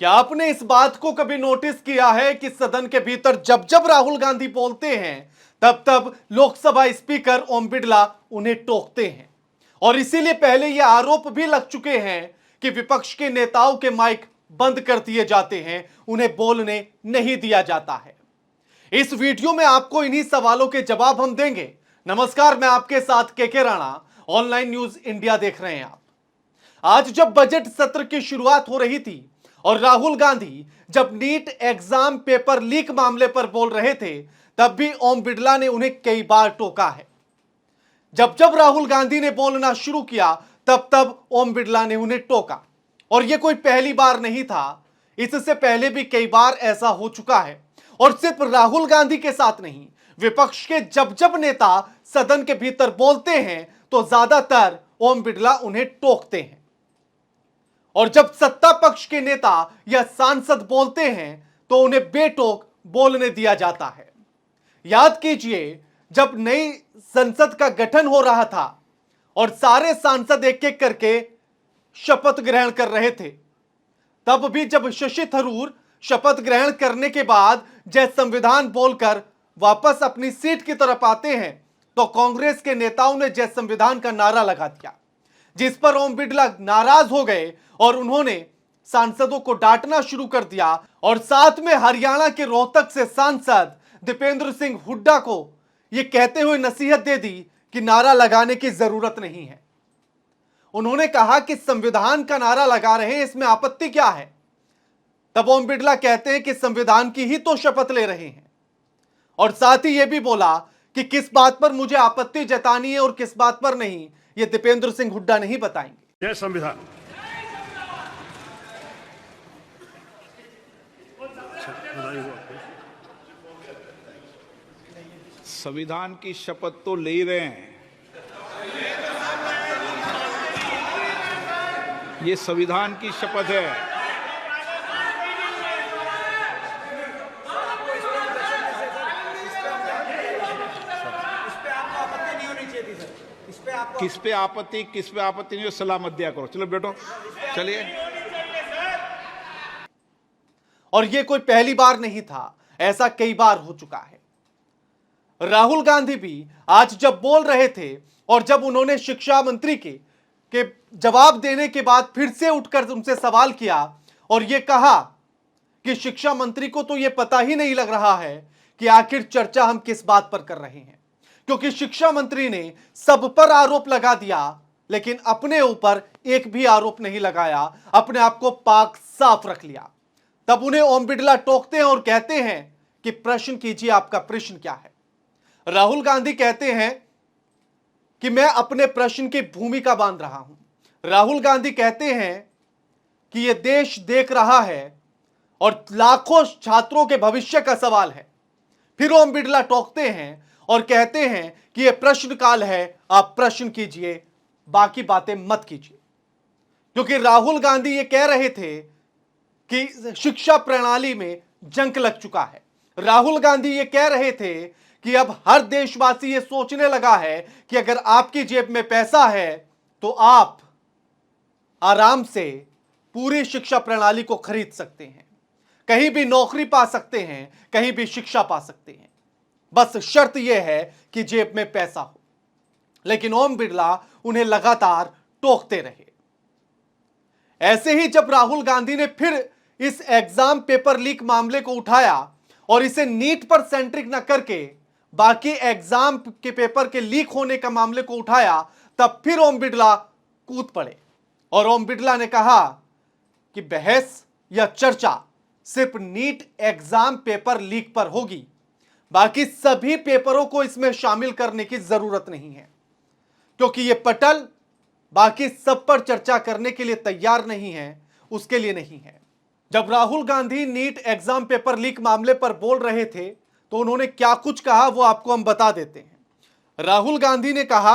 क्या आपने इस बात को कभी नोटिस किया है कि सदन के भीतर जब जब राहुल गांधी बोलते हैं तब तब लोकसभा स्पीकर ओम बिरला उन्हें टोकते हैं। और इसीलिए पहले यह आरोप भी लग चुके हैं कि विपक्ष के नेताओं के माइक बंद कर दिए जाते हैं, उन्हें बोलने नहीं दिया जाता है। इस वीडियो में आपको इन्हीं सवालों के जवाब हम देंगे। नमस्कार, मैं आपके साथ के राणा, ऑनलाइन न्यूज इंडिया देख रहे हैं आप। आज जब बजट सत्र की शुरुआत हो रही थी और राहुल गांधी जब नीट एग्जाम पेपर लीक मामले पर बोल रहे थे, तब भी ओम बिरला ने उन्हें कई बार टोका है। जब जब राहुल गांधी ने बोलना शुरू किया तब तब ओम बिरला ने उन्हें टोका। और यह कोई पहली बार नहीं था, इससे पहले भी कई बार ऐसा हो चुका है। और सिर्फ राहुल गांधी के साथ नहीं, विपक्ष के जब जब नेता सदन के भीतर बोलते हैं तो ज्यादातर ओम बिरला उन्हें टोकते हैं। और जब सत्ता पक्ष के नेता या सांसद बोलते हैं तो उन्हें बेटोक बोलने दिया जाता है। याद कीजिए, जब नई संसद का गठन हो रहा था और सारे सांसद एक एक करके शपथ ग्रहण कर रहे थे, तब भी जब शशि थरूर शपथ ग्रहण करने के बाद जय संविधान बोलकर वापस अपनी सीट की तरफ आते हैं तो कांग्रेस के नेताओं ने जय संविधान का नारा लगा दिया, जिस पर ओम बिरला नाराज हो गए और उन्होंने सांसदों को डांटना शुरू कर दिया। और साथ में हरियाणा के रोहतक से सांसद दीपेंद्र सिंह हुड्डा को यह कहते हुए नसीहत दे दी कि नारा लगाने की जरूरत नहीं है। उन्होंने कहा कि संविधान का नारा लगा रहे हैं, इसमें आपत्ति क्या है। तब ओम बिरला कहते हैं कि संविधान की ही तो शपथ ले रहे हैं। और साथ ही यह भी बोला कि किस बात पर मुझे आपत्ति जतानी है और किस बात पर नहीं, यह दीपेंद्र सिंह हुड्डा नहीं बताएंगे। जय संविधान। संविधान की शपथ तो ले ही रहे हैं। ये संविधान की शपथ है। किस पे आपत्ति नहीं हो, सलाह मत दिया करो। चलो बेटो, चलिए। और यह कोई पहली बार नहीं था, ऐसा कई बार हो चुका है। राहुल गांधी भी आज जब बोल रहे थे और जब उन्होंने शिक्षा मंत्री के जवाब देने के बाद फिर से उठकर उनसे सवाल किया और यह कहा कि शिक्षा मंत्री को तो यह पता ही नहीं लग रहा है कि आखिर चर्चा हम किस बात पर कर रहे हैं, क्योंकि शिक्षा मंत्री ने सब पर आरोप लगा दिया लेकिन अपने ऊपर एक भी आरोप नहीं लगाया, अपने आप को पाक साफ रख लिया। तब उन्हें ओम बिरला टोकते हैं और कहते हैं कि प्रश्न कीजिए, आपका प्रश्न क्या है। राहुल गांधी कहते हैं कि मैं अपने प्रश्न की भूमिका बांध रहा हूं। राहुल गांधी कहते हैं कि यह देश देख रहा है और लाखों छात्रों के भविष्य का सवाल है। फिर ओम बिरला टोकते हैं और कहते हैं कि यह प्रश्नकाल है, आप प्रश्न कीजिए, बाकी बातें मत कीजिए। क्योंकि राहुल गांधी यह कह रहे थे कि शिक्षा प्रणाली में जंग लग चुका है। राहुल गांधी यह कह रहे थे कि अब हर देशवासी यह सोचने लगा है कि अगर आपकी जेब में पैसा है तो आप आराम से पूरी शिक्षा प्रणाली को खरीद सकते हैं, कहीं भी नौकरी पा सकते हैं, कहीं भी शिक्षा पा सकते हैं, बस शर्त यह है कि जेब में पैसा हो। लेकिन ओम बिरला उन्हें लगातार टोकते रहे। ऐसे ही जब राहुल गांधी ने फिर इस एग्जाम पेपर लीक मामले को उठाया और इसे नीट पर सेंट्रिक न करके बाकी एग्जाम के पेपर के लीक होने का मामले को उठाया, तब फिर ओम बिरला कूद पड़े और ओम बिरला ने कहा कि बहस या चर्चा सिर्फ नीट एग्जाम पेपर लीक पर होगी, बाकी सभी पेपरों को इसमें शामिल करने की जरूरत नहीं है, क्योंकि यह पटल बाकी सब पर चर्चा करने के लिए तैयार नहीं है, उसके लिए नहीं है। जब Rahul Gandhi NEET exam paper leak मामले पर बोल रहे थे तो उन्होंने क्या कुछ कहा वो आपको हम बता देते हैं। राहुल गांधी ने कहा,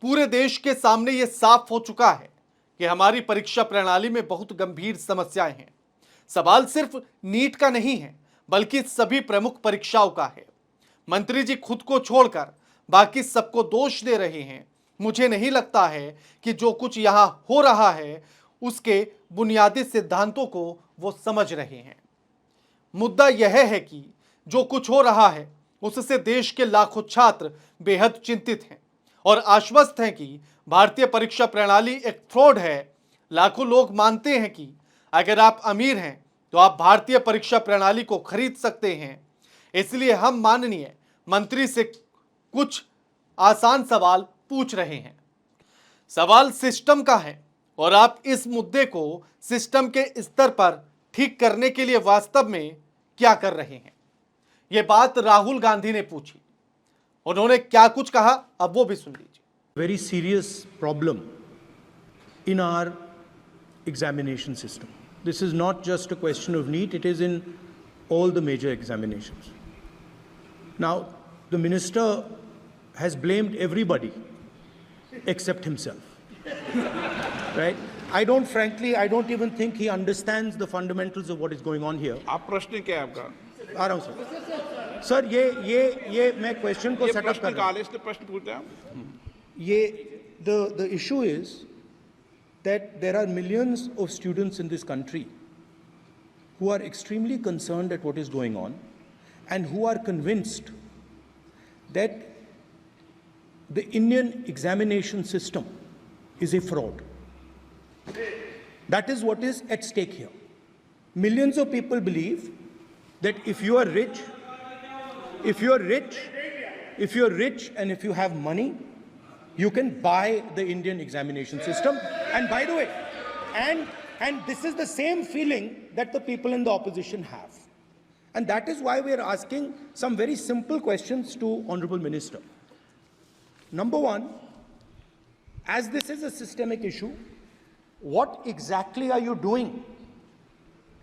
पूरे देश के सामने यह साफ हो चुका है कि हमारी परीक्षा प्रणाली में बहुत गंभीर समस्याएं हैं। सवाल सिर्फ नीट का नहीं है बल्कि सभी प्रमुख परीक्षाओं का है। मंत्री जी खुद को छोड़कर बाकी सबको दोष दे रहे हैं। मुझे नहीं लगता है कि जो कुछ यहां हो रहा है उसके बुनियादी सिद्धांतों को वो समझ रहे हैं। मुद्दा यह है कि जो कुछ हो रहा है उससे देश के लाखों छात्र बेहद चिंतित हैं और आश्वस्त हैं कि भारतीय परीक्षा प्रणाली एक फ्रॉड है। लाखों लोग मानते हैं कि अगर आप अमीर हैं तो आप भारतीय परीक्षा प्रणाली को खरीद सकते हैं। इसलिए हम माननीय मंत्री से कुछ आसान सवाल पूछ रहे हैं। सवाल सिस्टम का है और आप इस मुद्दे को सिस्टम के स्तर पर ठीक करने के लिए वास्तव में क्या कर रहे हैं। यह बात राहुल गांधी ने पूछी। उन्होंने क्या कुछ कहा, अब वो भी सुन लीजिए। Very serious problem in our examination system. This is not just a question of NEET, it is in all the major examinations. Now, the minister has blamed everybody except himself. Right? I don't even think he understands the fundamentals of what is going on here. आप प्रश्न क्या है आपका? आ रहा हूं sir. ये मैं question को ये सेटअप प्रश्न कर रहा हूं। निकाले, इसलिए प्रश्न पूछते हैं आप। The issue is that there are millions of students in this country who are extremely concerned at what is going on and who are convinced that the Indian examination system is a fraud. That is what is at stake here. Millions of people believe that if you are rich and if you have money, you can buy the Indian examination system. And by the way, and this is the same feeling that the people in the opposition have. And that is why we are asking some very simple questions to Honorable Minister. Number one, as this is a systemic issue, what exactly are you doing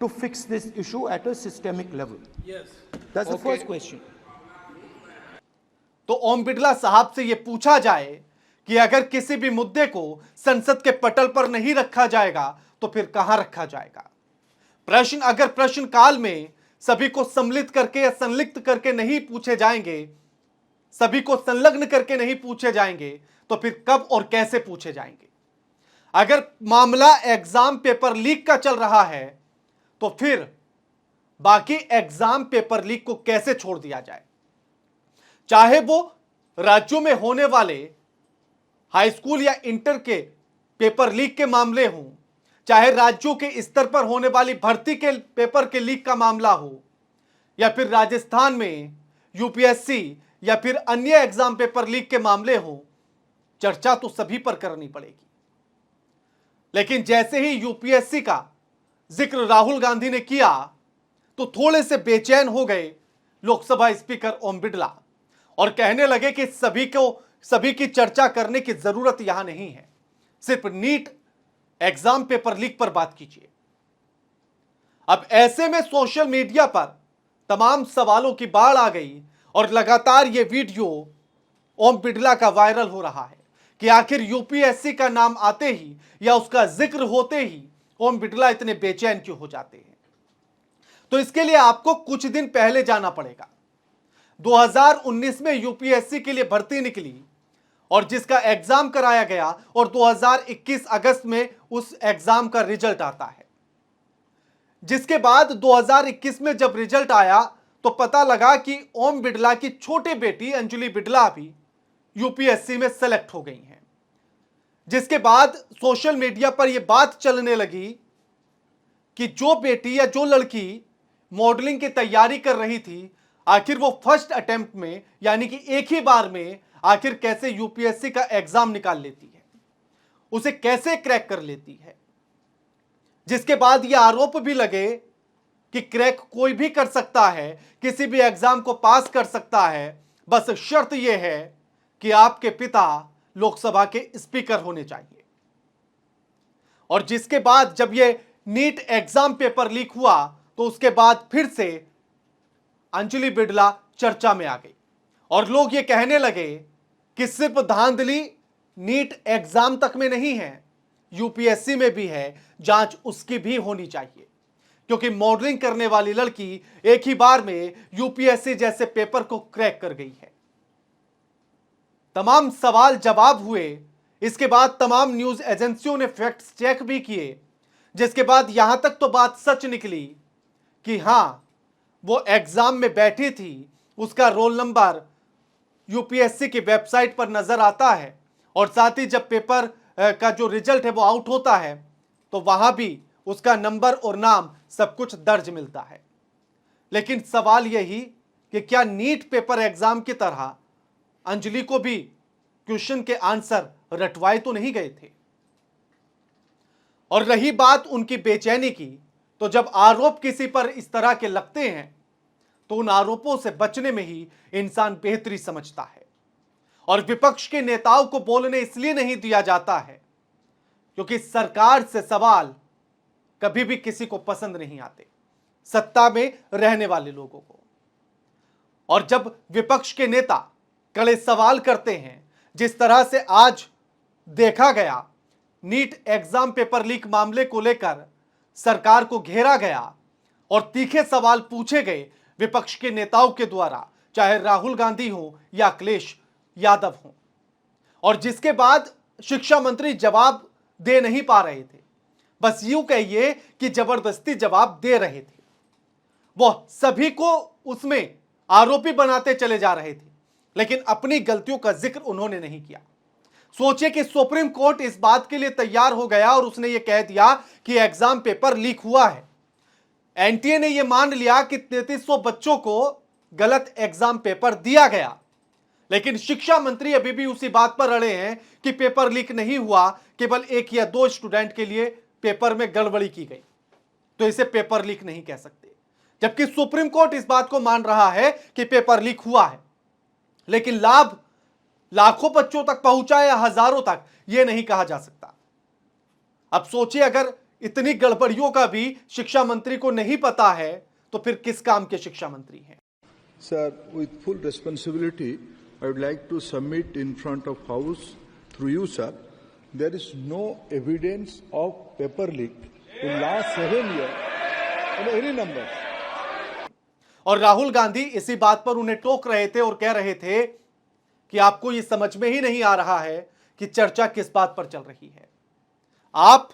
to fix this issue at a systemic level? Yes. That's the first question. तो ओम बिड़ला साहब से यह पूछा जाए कि अगर किसी भी मुद्दे को संसद के पटल पर नहीं रखा जाएगा तो फिर कहां रखा जाएगा। प्रश्न अगर प्रश्न काल में सभी को सम्मिलित करके या संलिप्त करके नहीं पूछे जाएंगे, सभी को संलग्न करके नहीं पूछे जाएंगे, तो फिर कब और कैसे पूछे जाएंगे। अगर मामला एग्जाम पेपर लीक का चल रहा है तो फिर बाकी एग्जाम पेपर लीक को कैसे छोड़ दिया जाए। चाहे वो राज्यों में होने वाले हाई स्कूल या इंटर के पेपर लीक के मामले हों, चाहे राज्यों के स्तर पर होने वाली भर्ती के पेपर के लीक का मामला हो, या फिर राजस्थान में यूपीएससी या फिर अन्य एग्जाम पेपर लीक के मामले हो, चर्चा तो सभी पर करनी पड़ेगी। लेकिन जैसे ही यूपीएससी का जिक्र राहुल गांधी ने किया तो थोड़े से बेचैन हो गए लोकसभा स्पीकर ओम बिड़ला और कहने लगे कि सभी की चर्चा करने की जरूरत यहां नहीं है, सिर्फ नीट एग्जाम पेपर लीक पर बात कीजिए। अब ऐसे में सोशल मीडिया पर तमाम सवालों की बाढ़ आ गई और लगातार यह वीडियो ओम बिड़ला का वायरल हो रहा है कि आखिर यूपीएससी का नाम आते ही या उसका जिक्र होते ही ओम बिड़ला इतने बेचैन क्यों हो जाते हैं। तो इसके लिए आपको कुछ दिन पहले जाना पड़ेगा। 2019 में यूपीएससी के लिए भर्ती निकली और जिसका एग्जाम कराया गया और 2021 अगस्त में उस एग्जाम का रिजल्ट आता है। जिसके बाद 2021 में जब रिजल्ट आया तो पता लगा कि ओम बिड़ला की छोटी बेटी अंजलि बिड़ला भी यूपीएससी में सेलेक्ट हो गई हैं। जिसके बाद सोशल मीडिया पर यह बात चलने लगी कि जो बेटी या जो लड़की मॉडलिंग की तैयारी कर रही थी, आखिर वो फर्स्ट अटेम्प्ट में यानी कि एक ही बार में आखिर कैसे यूपीएससी का एग्जाम निकाल लेती है, उसे कैसे क्रैक कर लेती है। जिसके बाद ये आरोप भी लगे कि क्रैक कोई भी कर सकता है, किसी भी एग्जाम को पास कर सकता है, बस शर्त यह है कि आपके पिता लोकसभा के स्पीकर होने चाहिए। और जिसके बाद जब यह नीट एग्जाम पेपर लीक हुआ तो उसके बाद फिर से अंजलि बिड़ला चर्चा में आ गई और लोग ये कहने लगे कि सिर्फ धांधली नीट एग्जाम तक में नहीं है, यूपीएससी में भी है, जांच उसकी भी होनी चाहिए, क्योंकि मॉडलिंग करने वाली लड़की एक ही बार में यूपीएससी जैसे पेपर को क्रैक कर गई है। तमाम सवाल जवाब हुए। इसके बाद तमाम न्यूज एजेंसियों ने फैक्ट चेक भी किए जिसके बाद यहां तक तो बात सच निकली कि हां, वो एग्जाम में बैठी थी, उसका रोल नंबर यूपीएससी की वेबसाइट पर नजर आता है और साथ ही जब पेपर का जो रिजल्ट है वो आउट होता है तो वहां भी उसका नंबर और नाम सब कुछ दर्ज मिलता है। लेकिन सवाल यही कि क्या नीट पेपर एग्जाम की तरह अंजलि को भी क्वेश्चन के आंसर रटवाए तो नहीं गए थे? और रही बात उनकी बेचैनी की, तो जब आरोप किसी पर इस तरह के लगते हैं तो उन आरोपों से बचने में ही इंसान बेहतरी समझता है। और विपक्ष के नेताओं को बोलने इसलिए नहीं दिया जाता है क्योंकि सरकार से सवाल कभी भी किसी को पसंद नहीं आते, सत्ता में रहने वाले लोगों को। और जब विपक्ष के नेता कड़े सवाल करते हैं, जिस तरह से आज देखा गया, नीट एग्जाम पेपर लीक मामले को लेकर सरकार को घेरा गया और तीखे सवाल पूछे गए विपक्ष के नेताओं के द्वारा, चाहे राहुल गांधी हो या अखिलेश यादव हो, और जिसके बाद शिक्षा मंत्री जवाब दे नहीं पा रहे थे, बस यूं कहिए कि जबरदस्ती जवाब दे रहे थे। वो सभी को उसमें आरोपी बनाते चले जा रहे थे, लेकिन अपनी गलतियों का जिक्र उन्होंने नहीं किया। सोचिए कि सुप्रीम कोर्ट इस बात के लिए तैयार हो गया और उसने ये कह दिया कि एग्जाम पेपर लीक हुआ है। एनटीए ने यह मान लिया कि 3300 बच्चों को गलत एग्जाम पेपर दिया गया, लेकिन शिक्षा मंत्री अभी भी उसी बात पर अड़े हैं कि पेपर लीक नहीं हुआ, केवल 1 या 2 स्टूडेंट के लिए पेपर में गड़बड़ी की गई, तो इसे पेपर लीक नहीं कह सकते। जबकि सुप्रीम कोर्ट इस बात को मान रहा है कि पेपर लीक हुआ है, लेकिन लाभ लाखों बच्चों तक पहुंचा या हजारों तक, यह नहीं कहा जा सकता। अब सोचिए, अगर इतनी गड़बड़ियों का भी शिक्षा मंत्री को नहीं पता है तो फिर किस काम के शिक्षा मंत्री हैं? Sir, with full responsibility, I would like to submit in front of House, through you, sir, there is no evidence of paper leak in last 7 years in any numbers. और राहुल गांधी इसी बात पर उन्हें टोक रहे थे और कह रहे थे कि आपको ये समझ में ही नहीं आ रहा है कि चर्चा किस बात पर चल रही है। आप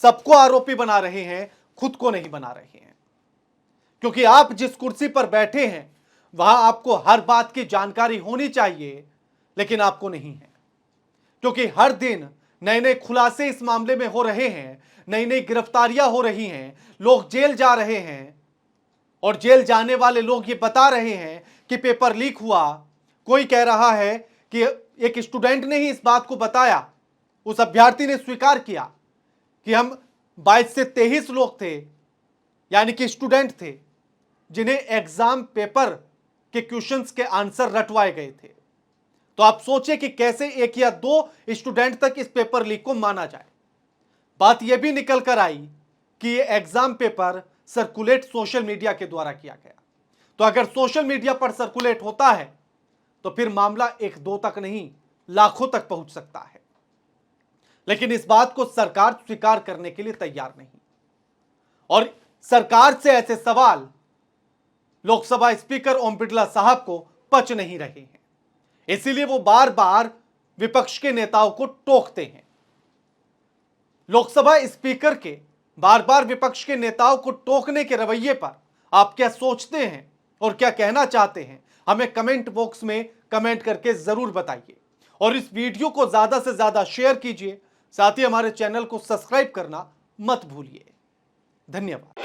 सबको आरोपी बना रहे हैं, खुद को नहीं बना रहे हैं, क्योंकि आप जिस कुर्सी पर बैठे हैं वहां आपको हर बात की जानकारी होनी चाहिए, लेकिन आपको नहीं है, क्योंकि हर दिन नए नए खुलासे इस मामले में हो रहे हैं, नई नई गिरफ्तारियां हो रही हैं, लोग जेल जा रहे हैं और जेल जाने वाले लोग ये बता रहे हैं कि पेपर लीक हुआ। कोई कह रहा है कि एक स्टूडेंट ने ही इस बात को बताया, उस अभ्यर्थी ने स्वीकार किया कि हम 22 से 23 लोग थे, यानी कि स्टूडेंट थे, जिन्हें एग्जाम पेपर के क्वेश्चंस के आंसर रटवाए गए थे। तो आप सोचिए कि कैसे 1 या 2 स्टूडेंट तक इस पेपर लीक को माना जाए। बात यह भी निकल कर आई कि यह exam paper circulate social media के द्वारा किया गया। तो अगर सोशल मीडिया पर सर्कुलेट होता है तो फिर मामला 1-2 तक नहीं, लाखों तक पहुंच सकता है। लेकिन इस बात को सरकार स्वीकार करने के लिए तैयार नहीं, और सरकार से ऐसे सवाल लोकसभा स्पीकर ओम बिरला साहब को पच नहीं रहे हैं, इसीलिए वो बार बार विपक्ष के नेताओं को टोकते हैं। लोकसभा स्पीकर के बार बार विपक्ष के नेताओं को टोकने के रवैये पर आप क्या सोचते हैं और क्या कहना चाहते हैं, हमें कमेंट बॉक्स में कमेंट करके जरूर बताइए। और इस वीडियो को ज्यादा से ज्यादा शेयर कीजिए, साथ ही हमारे चैनल को सब्सक्राइब करना मत भूलिए। धन्यवाद।